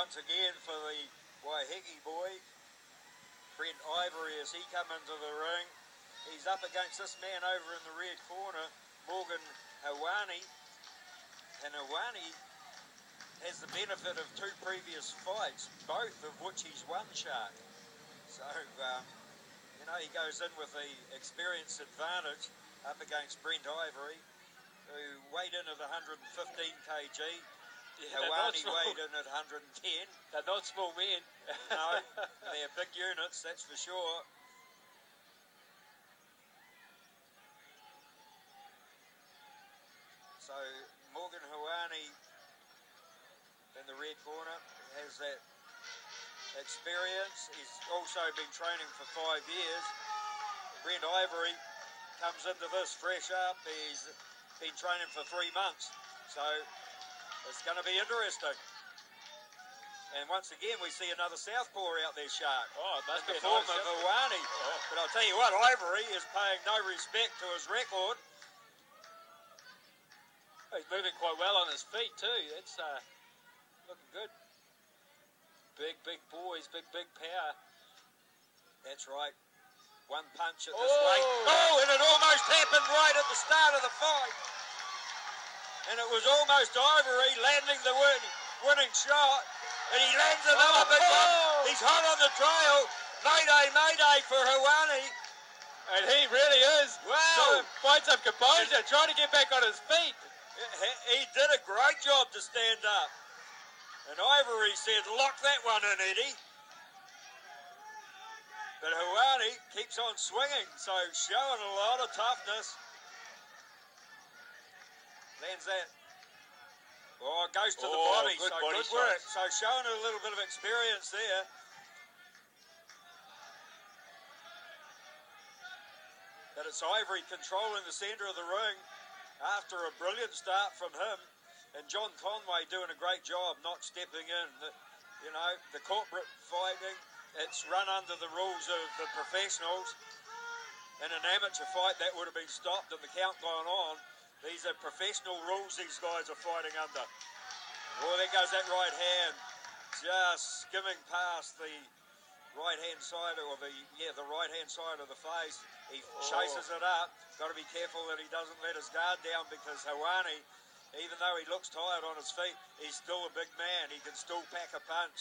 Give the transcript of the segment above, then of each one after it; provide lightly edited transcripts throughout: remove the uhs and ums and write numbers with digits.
once again for the Waiheke boy, Brent Ivory, as he come into the ring. He's up against this man over in the red corner, Morgan Hawani. And Hawani has the benefit of 2 previous fights, both of which he's won, Shark. So, you know, he goes in with the experience advantage up against Brent Ivory, who weighed in at 115 kg. Yeah, Hawani weighed in at 110. They're not small men. No, they're big units, that's for sure. So Morgan Hawani in the red corner has that experience. He's also been training for 5 years. Brent Ivory comes into this fresh up. He's been training for 3 months. So it's going to be interesting. And once again, we see another southpaw out there, Shark. Oh, it must in be the form nice of Hawani. Oh. But I'll tell you what, Ivory is paying no respect to his record. He's moving quite well on his feet too. It's looking good. Big boys, big power. That's right. One punch at this weight. Oh, and it almost happened right at the start of the fight. And it was almost Ivory landing the winning shot. And he lands another big one. He's hot on the trail. Mayday for Hawani. And he really is. Wow. Find some composure, trying to get back on his feet. He did a great job to stand up. And Ivory said, lock that one in, Eddie. But Hawani keeps on swinging, so showing a lot of toughness. Lands that. Oh, it goes to the body, good so body good work. shots. So showing a little bit of experience there. But it's Ivory controlling the centre of the ring after a brilliant start from him. And John Conway doing a great job not stepping in. You know, the corporate fighting, it's run under the rules of the professionals. In an amateur fight, that would have been stopped and the count gone on. These are professional rules these guys are fighting under. Oh, there goes that right hand. Just skimming past the right-hand side, or the right-hand side of the face. He chases it up. Got to be careful that he doesn't let his guard down, because Hawani, even though he looks tired on his feet, he's still a big man. He can still pack a punch.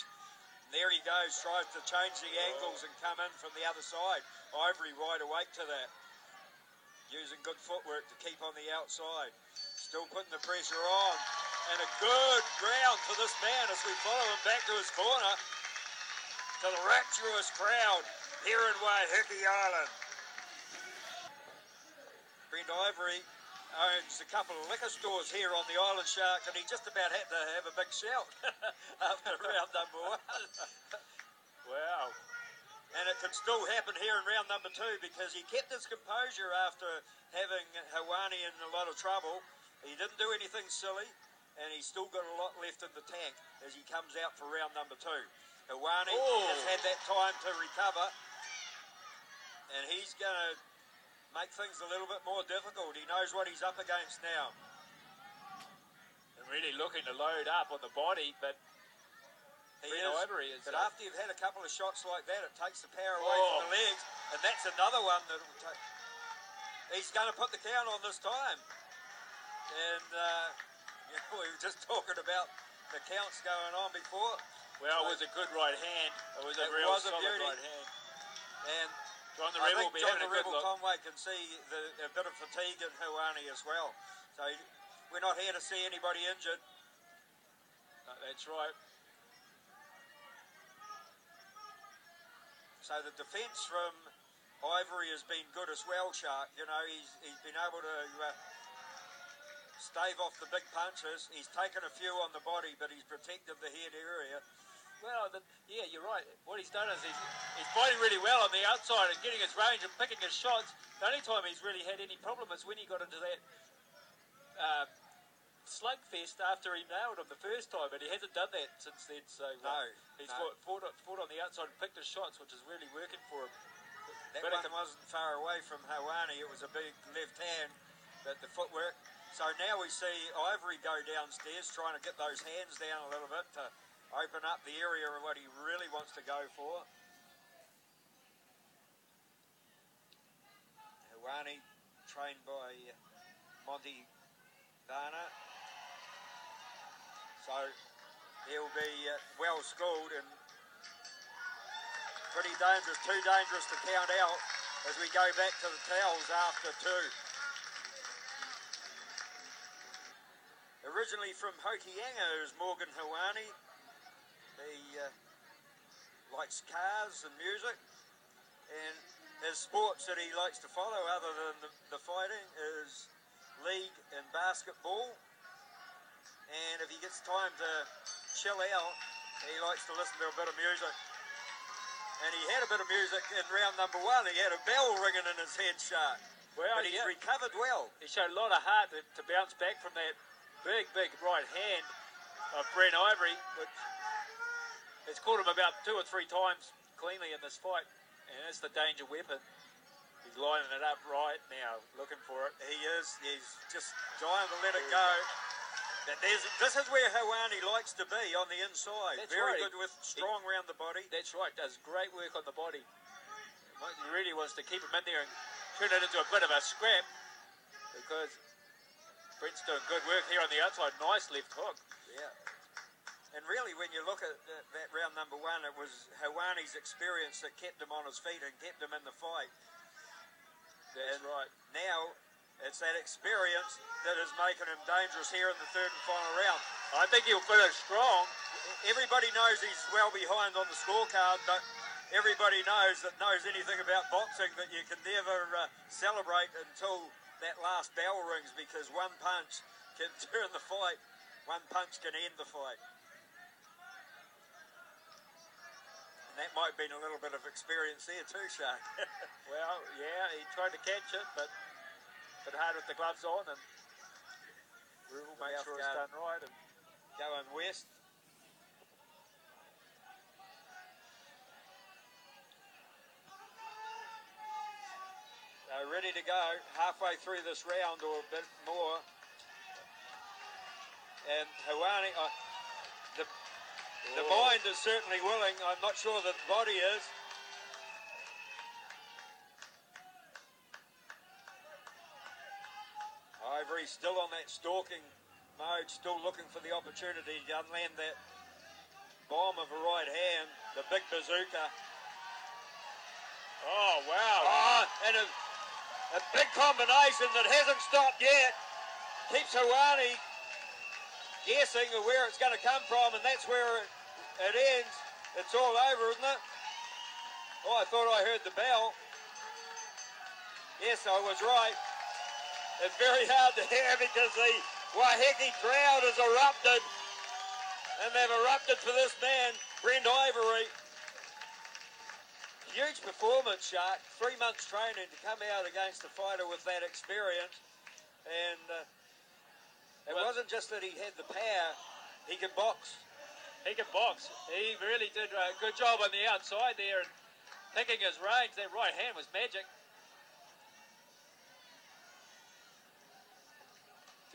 And there he goes, tries to change the angles and come in from the other side. Ivory wide awake to that. Using good footwork to keep on the outside. Still putting the pressure on. And a good ground for this man as we follow him back to his corner. To the rapturous crowd here in Waiheke Island. Brent Ivory owns a couple of liquor stores here on the island, Shark, and he just about had to have a big shout after round number 1. Wow. And it could still happen here in round number 2, because he kept his composure after having Hawani in a lot of trouble. He didn't do anything silly, and he's still got a lot left in the tank as he comes out for round number 2. Hawani has had that time to recover, and he's going to make things a little bit more difficult. He knows what he's up against now. And really looking to load up on the body, but Ivory is. But after you've had a couple of shots like that, it takes the power away from the legs, and that's another one that will take. He's going to put the count on this time. And you know, we were just talking about the counts going on before. Well, it was a good right hand. It was a real solid right hand. And John the I Rebel think John the Rebel look. Conway can see a bit of fatigue in Hawani as well. So we're not here to see anybody injured. No, that's right. So the defence from Ivory has been good as well, Shark. You know, he's been able to stave off the big punches. He's taken a few on the body, but he's protected the head area. Well, yeah, you're right. What he's done is he's fighting really well on the outside and getting his range and picking his shots. The only time he's really had any problem is when he got into that slugfest after he nailed him the first time, and he hasn't done that since then. So he's fought on the outside and picked his shots, which is really working for him. That one wasn't far away from Hawani. It was a big left hand, but the footwork. So now we see Ivory go downstairs trying to get those hands down a little bit to open up the area of what he really wants to go for. Hawani, trained by Monty Varner. So he'll be well schooled and pretty dangerous, too dangerous to count out as we go back to the towels after 2. Originally from Hokianga is Morgan Hawani. He likes cars and music, and his sports that he likes to follow other than the fighting is league and basketball. And if he gets time to chill out, he likes to listen to a bit of music. And he had a bit of music in round number 1. He had a bell ringing in his head, Shark. Well, but he's recovered well. He showed a lot of heart to bounce back from that big right hand of Brent Ivory, which it's caught him about 2 or 3 times cleanly in this fight. And that's the danger weapon. He's lining it up right now, looking for it. He is. He's just dying to let it go. This is where Hawani likes to be, on the inside. That's Very right. good with strong round the body. That's right. Does great work on the body. He really wants to keep him in there and turn it into a bit of a scrap, because Brent's doing good work here on the outside. Nice left hook. Yeah. And really, when you look at that round number 1, it was Hawani's experience that kept him on his feet and kept him in the fight. That's right. Now, it's that experience that is making him dangerous here in the 3rd and final round. I think he'll finish strong. Everybody knows he's well behind on the scorecard, but everybody knows anything about boxing that you can never celebrate until that last bell rings, because one punch can turn the fight. One punch can end the fight. And that might have been a little bit of experience there too, Shark. Well, yeah, he tried to catch it, but hard with the gloves on, and we'll make sure it's done right. And going west. Ready to go, halfway through this round or a bit more. And Hawani, the mind is certainly willing. I'm not sure that the body is. Ivory still on that stalking mode, still looking for the opportunity to unland that bomb of a right hand, the big bazooka. oh wow! Oh, and a big combination that hasn't stopped yet. Keeps Hawani guessing of where it's going to come from, and that's where it ends. It's all over, isn't it? Oh, I thought I heard the bell. Yes, I was right. It's very hard to hear because the Waiheke crowd has erupted, and they've erupted for this man, Brent Ivory. Huge performance, Shark. 3 months training to come out against a fighter with that experience. And it wasn't just that he had the power, he could box. He can box. He really did a good job on the outside there and picking his range. That right hand was magic.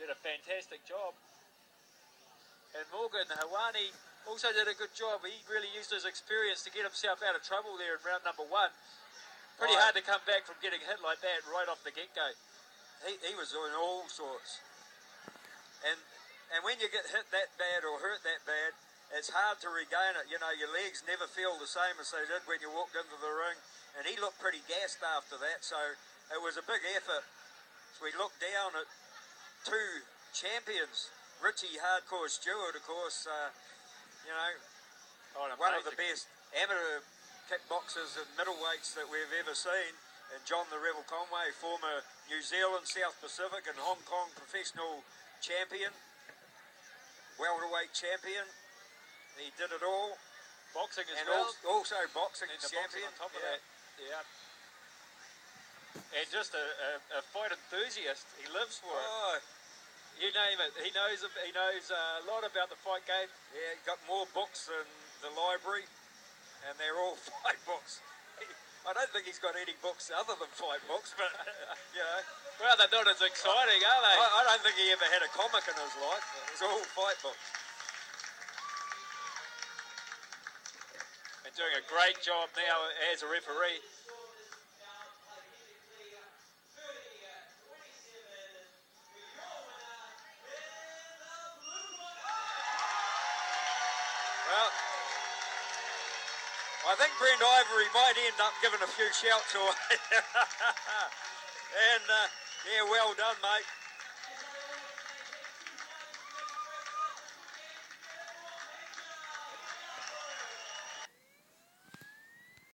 Did a fantastic job. And Morgan Hawani also did a good job. He really used his experience to get himself out of trouble there in round number 1. Pretty hard to come back from getting hit like that right off the get-go. He was doing all sorts. And when you get hit that bad or hurt that bad, it's hard to regain it. You know, your legs never feel the same as they did when you walked into the ring. And he looked pretty gassed after that, so it was a big effort. So we looked down at 2 champions. Richie Hardcore Stewart, of course, one of the best amateur kickboxers and middleweights that we've ever seen. And John the Rebel Conway, former New Zealand, South Pacific and Hong Kong professional champion, welterweight champion. He did it all. Boxing as and well. Also boxing and champion. On top of that. Yeah. And just a fight enthusiast. He lives for it. You name it. He knows a lot about the fight game. Yeah, he got more books than the library, and they're all fight books. I don't think he's got any books other than fight books, but, you know. Well, they're not as exciting, are they? I don't think he ever had a comic in his life. It was all fight books. doing a great job now as a referee. Well, I think Brent Ivory might end up giving a few shouts away. And, yeah, well done, mate.